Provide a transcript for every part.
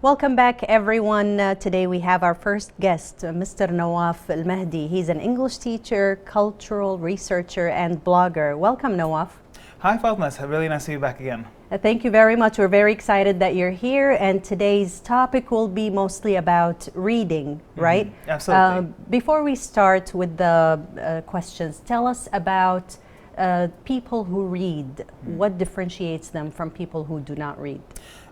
Welcome back, everyone. Today we have our first guest, Mr. Nawaf Almahdi. He's an English teacher, cultural researcher, and blogger. Welcome, Nawaf. Hi, Fatma. It's really nice to be back again. Thank you very much. We're very excited that you're here. And today's topic will be mostly about reading, right? Absolutely. Before we start with the questions, tell us about people who read. What differentiates them from people who do not read?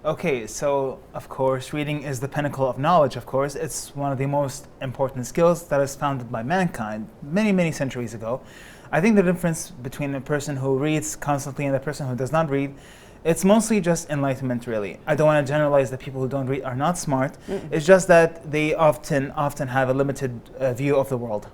Okay, so of course, reading is the pinnacle of knowledge, of course. It's one of the most important skills that is founded by mankind many, many centuries ago. I think the difference between a person who reads constantly and the person who does not read, it's mostly just enlightenment, really. I don't want to generalize that people who don't read are not smart. It's just that they often have a limited view of the world.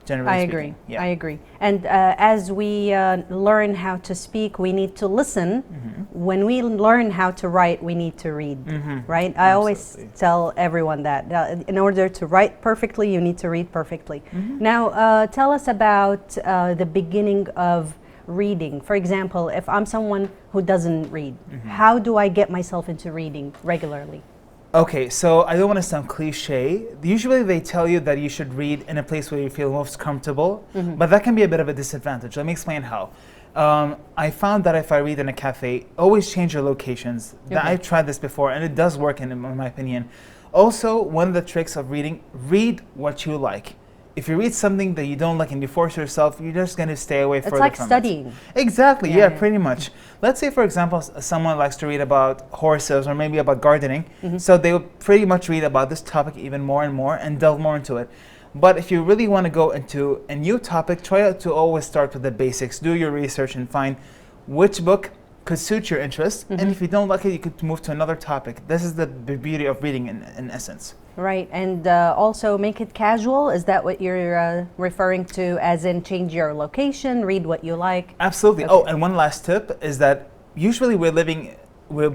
I agree. Yeah. I agree. And as we learn how to speak, we need to listen. When we learn how to write, we need to read, right? I always tell everyone that in order to write perfectly, you need to read perfectly. Now, tell us about the beginning of reading. For example, if I'm someone who doesn't read, how do I get myself into reading regularly? Okay, so I don't want to sound cliche. Usually they tell you that you should read in a place where you feel most comfortable, but that can be a bit of a disadvantage. Let me explain how. I found that if I read in a cafe, always change your locations. I've tried this before and it does work in my opinion. Also, one of the tricks of reading, read what you like. If you read something that you don't like and you force yourself, you're just going to stay away further from it. It's like studying. Exactly, yeah, pretty much. Let's say, for example, someone likes to read about horses or maybe about gardening. So they will pretty much read about this topic even more and more and delve more into it. But if you really want to go into a new topic, try to always start with the basics. Do your research and find which book could suit your interest. And if you don't like it, you could move to another topic. This is the beauty of reading in essence. Right, and also make it casual. Is that what you're referring to, as in change your location, read what you like? Absolutely. Okay. Oh, and one last tip is that usually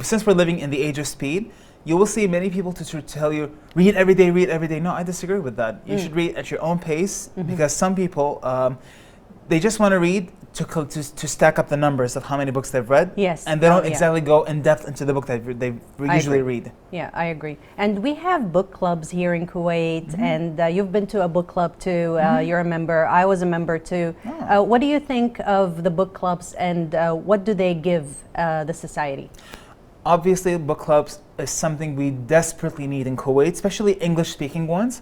since we're living in the age of speed, you will see many people to tell you, read every day, read every day. No, I disagree with that. You should read at your own pace because some people, they just want to read to stack up the numbers of how many books they've read. Yes. And they don't exactly go in depth into the book that they usually read. Yeah, I agree. And we have book clubs here in Kuwait, and you've been to a book club too. You're a member. I was a member too. Oh. What do you think of the book clubs, and what do they give the society? Obviously, book clubs is something we desperately need in Kuwait, especially English-speaking ones.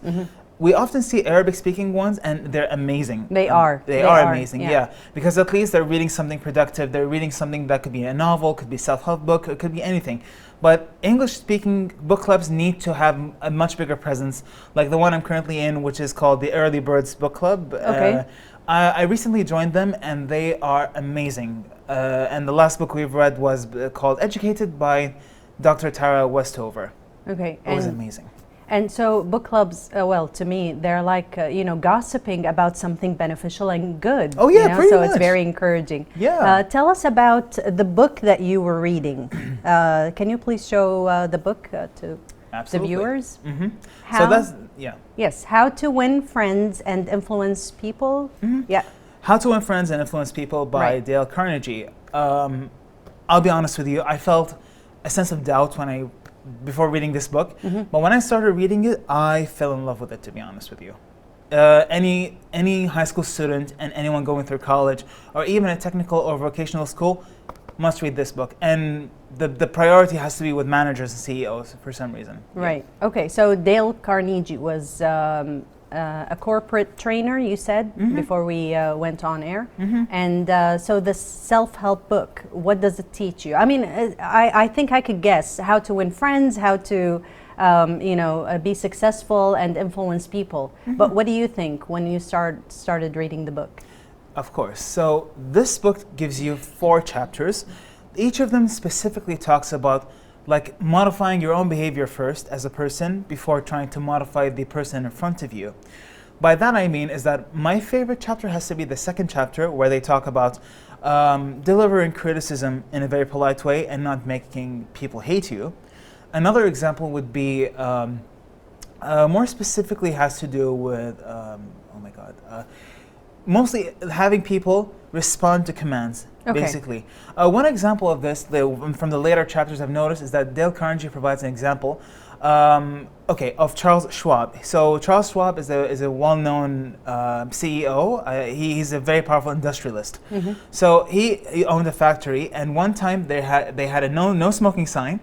We often see Arabic-speaking ones, and they're amazing. They are amazing, yeah. Because at least they're reading something productive. They're reading something that could be a novel, could be a self-help book, it could be anything. But English-speaking book clubs need to have a much bigger presence, like the one I'm currently in, which is called the Early Birds Book Club. Okay. I recently joined them, and they are amazing. And the last book we've read was called Educated by Dr. Tara Westover. Okay. It was amazing. And so book clubs, well, to me, they're like, gossiping about something beneficial and good. Oh, yeah, pretty much. So it's very encouraging. Yeah. Tell us about the book that you were reading. Can you please show the book to the viewers? So that's, yeah. Yes, How to Win Friends and Influence People. Yeah. How to Win Friends and Influence People by Dale Carnegie. I'll be honest with you, I felt a sense of doubt before reading this book, but when I started reading it, I fell in love with it, to be honest with you. Any high school student and anyone going through college or even a technical or vocational school must read this book. And the priority has to be with managers and CEOs for some reason. Right. Okay, so Dale Carnegie was a corporate trainer, you said, before we went on air. And so the self-help book, what does it teach you? I mean, I think I could guess how to win friends, how to be successful and influence people. But what do you think when you started reading the book? Of course. So this book gives you 4 chapters. Each of them specifically talks about like modifying your own behavior first as a person before trying to modify the person in front of you. By that I mean is that my favorite chapter has to be the 2nd chapter, where they talk about delivering criticism in a very polite way and not making people hate you. Another example would be more specifically has to do with mostly having people respond to commands, basically. One example of this from the later chapters I've noticed is that Dale Carnegie provides an example Okay, of Charles Schwab. So Charles Schwab is a well-known CEO. He's a very powerful industrialist. So he owned a factory, and one time they had a no smoking sign,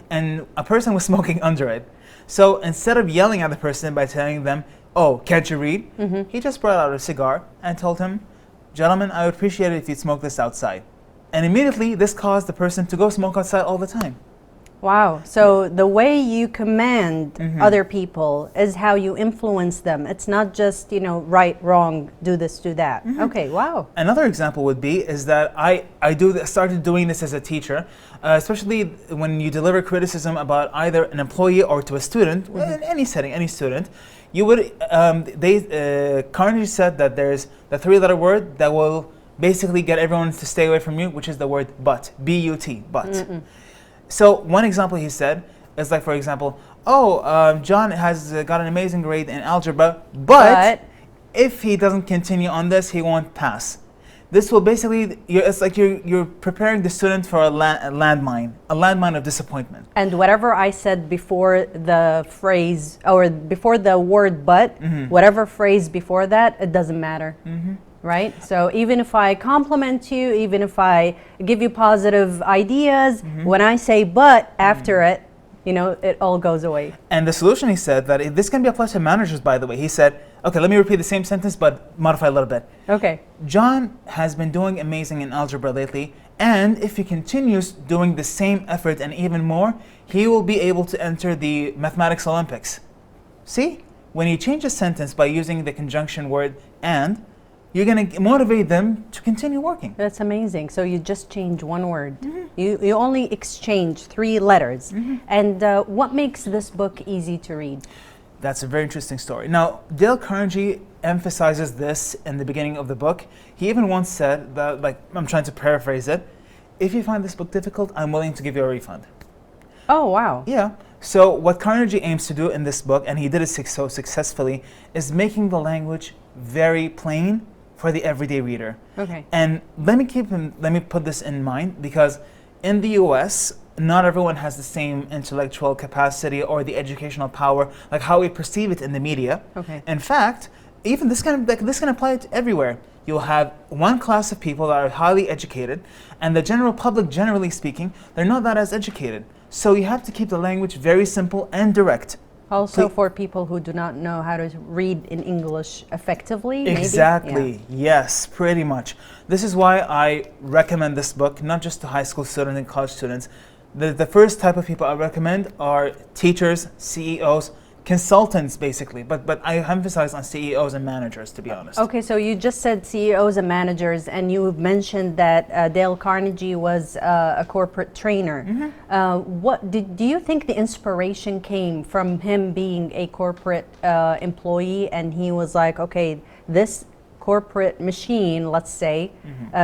and a person was smoking under it. So instead of yelling at the person by telling them, "Oh, can't you read?" He just brought out a cigar and told him, "Gentlemen, I would appreciate it if you'd smoke this outside." And immediately this caused the person to go smoke outside all the time. Wow. So the way you command other people is how you influence them. It's not just, right, wrong, do this, do that. Okay, wow. Another example would be is that I started doing this as a teacher, especially when you deliver criticism about either an employee or to a student, in any setting, any student. You would, Carnegie said that there's the 3-letter word that will basically get everyone to stay away from you, which is the word but, B-U-T, but. So one example he said is like, for example, John has got an amazing grade in algebra, but if he doesn't continue on this, he won't pass. This will basically, it's like you're preparing the student for a landmine of disappointment. And whatever I said before the phrase, or before the word but, whatever phrase before that, it doesn't matter. Right? So even if I compliment you, even if I give you positive ideas, when I say but after it, it all goes away. And the solution, he said, that this can be applied to managers, by the way. He said, okay, let me repeat the same sentence but modify a little bit. Okay. John has been doing amazing in algebra lately, and if he continues doing the same effort and even more, he will be able to enter the mathematics Olympics. See? When you change a sentence by using the conjunction word and, you're going to motivate them to continue working. That's amazing. So you just change one word. You only exchange 3 letters. And what makes this book easy to read? That's a very interesting story. Now, Dale Carnegie emphasizes this in the beginning of the book. He even once said that, like, I'm trying to paraphrase it, if you find this book difficult, I'm willing to give you a refund. Oh, wow. Yeah. So what Carnegie aims to do in this book, and he did it so successfully, is making the language very plain for the everyday reader. Okay. And let me put this in mind, because in the US, not everyone has the same intellectual capacity or the educational power, like how we perceive it in the media. Okay. In fact, even this can apply to everywhere. You'll have one class of people that are highly educated, and the general public, generally speaking, they're not that as educated. So you have to keep the language very simple and direct. Also for people who do not know how to read in English effectively, maybe? Exactly, yes, pretty much. This is why I recommend this book, not just to high school students and college students. The first type of people I recommend are teachers, CEOs, consultants basically, but I emphasize on CEOs and managers, to be honest. Okay, so you just said CEOs and managers, and you mentioned that Dale Carnegie was a corporate trainer. What do you think the inspiration came from him being a corporate employee, and he was like, okay, this corporate machine, let's say,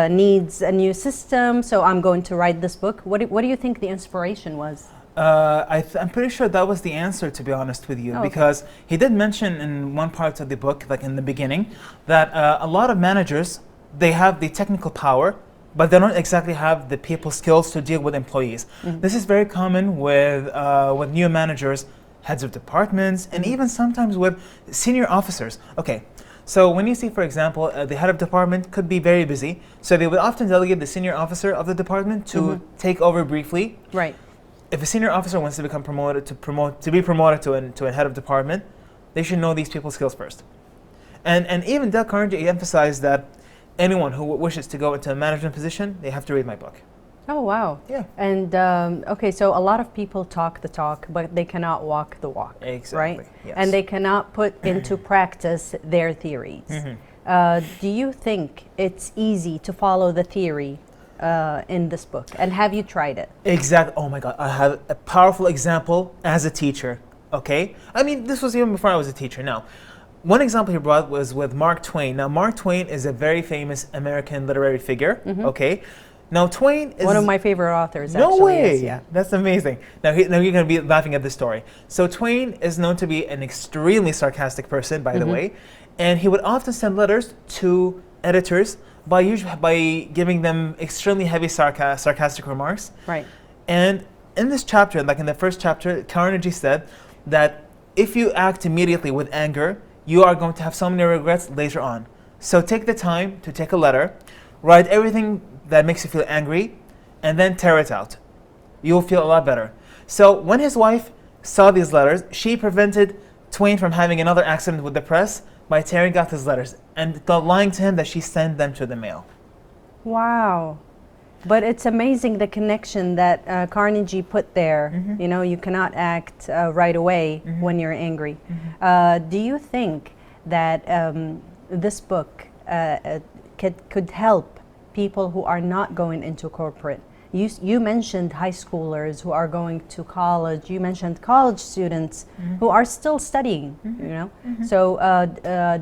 needs a new system, so I'm going to write this book. What do you think the inspiration was? I'm pretty sure that was the answer, to be honest with you, because he did mention in one part of the book, like in the beginning, that a lot of managers, they have the technical power, but they don't exactly have the people skills to deal with employees. This is very common with new managers, heads of departments, and even sometimes with senior officers. Okay, so when you see, for example, the head of department could be very busy, so they would often delegate the senior officer of the department to take over briefly. Right. If a senior officer wants to become promoted to a head of department, they should know these people's skills first. And even Dale Carnegie emphasized that anyone who wishes to go into a management position, they have to read my book. Oh, wow. Yeah. And okay, so a lot of people talk the talk, but they cannot walk the walk. Exactly. Right? Yes. And they cannot put into practice their theories. Do you think it's easy to follow the theory in this book, and have you tried it? Exactly. Oh my God, I have a powerful example as a teacher. Okay, I mean, this was even before I was a teacher. Now, one example he brought was with Mark Twain. Now, Mark Twain is a very famous American literary figure. Okay, now Twain is one of my favorite authors. No actually, way. is, yeah. That's amazing. Now you're going to be laughing at this story. So Twain is known to be an extremely sarcastic person, by the way, and he would often send letters to editors by giving them extremely heavy sarcastic remarks. Right. And in this chapter, like in the first chapter, Carnegie said that if you act immediately with anger, you are going to have so many regrets later on. So take the time to take a letter, write everything that makes you feel angry, and then tear it out. You'll feel a lot better. So when his wife saw these letters, she prevented Twain from having another accident with the press by tearing out his letters and lying to him that she sent them to the mail. Wow. But it's amazing the connection that Carnegie put there. Mm-hmm. You know, you cannot act right away Mm-hmm. when you're angry. Mm-hmm. Do you think that this book could help people who are not going into corporate? You mentioned high schoolers who are going to college. You mentioned college students Mm-hmm. who are still studying, Mm-hmm. you know? Mm-hmm. So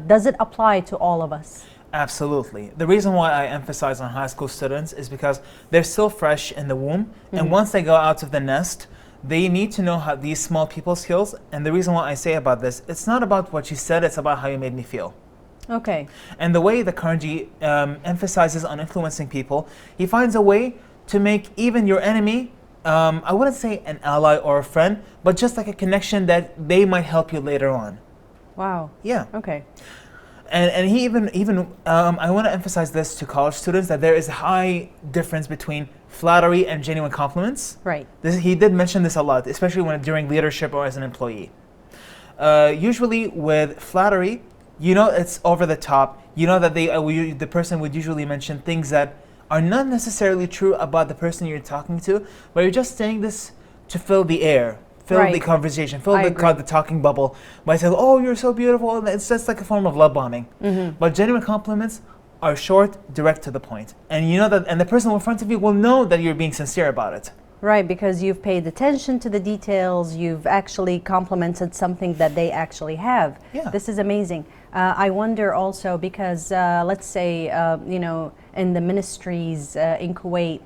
does it apply to all of us? Absolutely. The reason why I emphasize on high school students is because they're still fresh in the womb, Mm-hmm. and once they go out of the nest, they need to know how these small people skills. And the reason why I say about this, it's not about what you said, it's about how you made me feel. Okay. And the way that Carnegie emphasizes on influencing people, he finds a way to make even your enemy, I wouldn't say an ally or a friend, but just like a connection that they might help you later on. Wow. Yeah. Okay. And he even I want to emphasize this to college students, that there is a high difference between flattery and genuine compliments. Right. He did mention this a lot, especially when during leadership or as an employee. Usually with flattery, you know it's over the top. You know that the person would usually mention things that are not necessarily true about the person you're talking to, but you're just saying this to fill the air. Fill the Right. conversation, fill I agree. the talking bubble by saying, "Oh, you're so beautiful." And it's just like a form of love bombing. Mm-hmm. But genuine compliments are short, direct to the point, and you know that, and the person in front of you will know that you're being sincere about it. Right, because you've paid attention to the details, you've actually complimented something that they actually have. Yeah. This is amazing. I wonder also because, let's say, you know, in the ministries in Kuwait,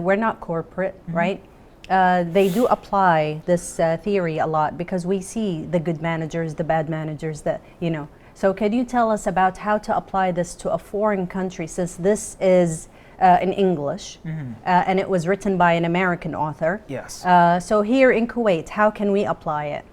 we're not corporate, right? They do apply this theory a lot because we see the good managers, the bad managers, that, you know. So can you tell us about how to apply this to a foreign country, since this is in English and it was written by an American author? Yes. So here in Kuwait, how can we apply it?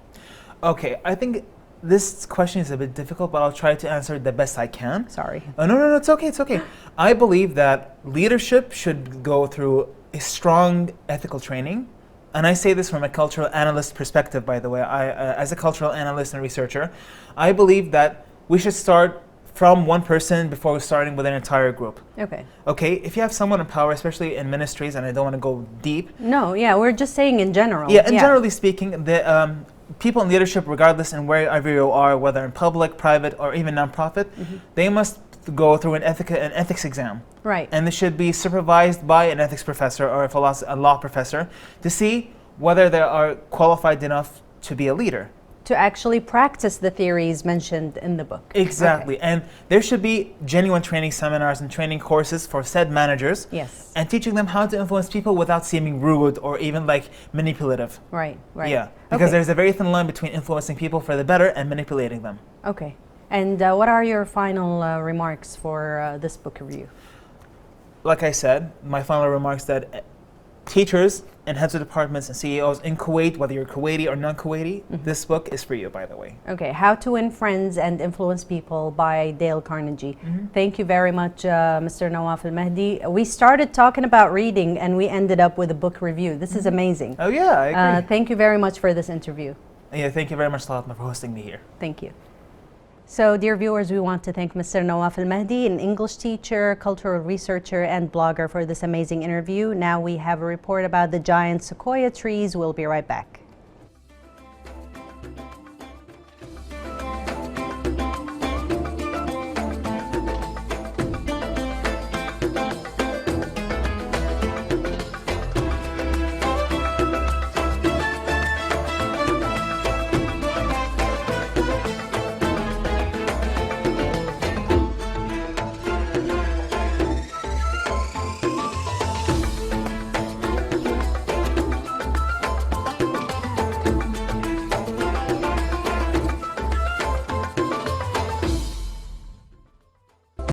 Okay, I think this question is a bit difficult, but I'll try to answer it the best I can. Sorry. No, it's okay, it's okay. I believe that leadership should go through a strong ethical training. And I say this from a cultural analyst perspective, by the way. As a cultural analyst and researcher, I believe that we should start from one person before starting with an entire group. Okay. Okay, if you have someone in power, especially in ministries, and I don't want to go deep. No, yeah, we're just saying in general. Yeah, and generally speaking, the people in leadership, regardless in wherever you are, whether in public, private, or even nonprofit, they must go through an ethics exam. Right. And they should be supervised by an ethics professor or a law professor to see whether they are qualified enough to be a leader. To actually practice the theories mentioned in the book. Exactly. Okay. And there should be genuine training seminars and training courses for said managers. Yes. And teaching them how to influence people without seeming rude or even like manipulative. Right, right. Yeah. Because Okay. there's a very thin line between influencing people for the better and manipulating them. Okay. And what are your final remarks for this book review? Like I said, my final remarks that teachers and heads of departments and CEOs in Kuwait, whether you're Kuwaiti or non-Kuwaiti, this book is for you, by the way. Okay, How to Win Friends and Influence People by Dale Carnegie. Thank you very much, Mr. Nawaf Almahdi. We started talking about reading and we ended up with a book review. This is amazing. Oh yeah, I agree. Thank you very much for this interview. Yeah, thank you very much, Latma, for hosting me here. Thank you. So, dear viewers, we want to thank Mr. Nawaf Almahdi, an English teacher, cultural researcher, and blogger, for this amazing interview. Now we have a report about the giant sequoia trees. We'll be right back.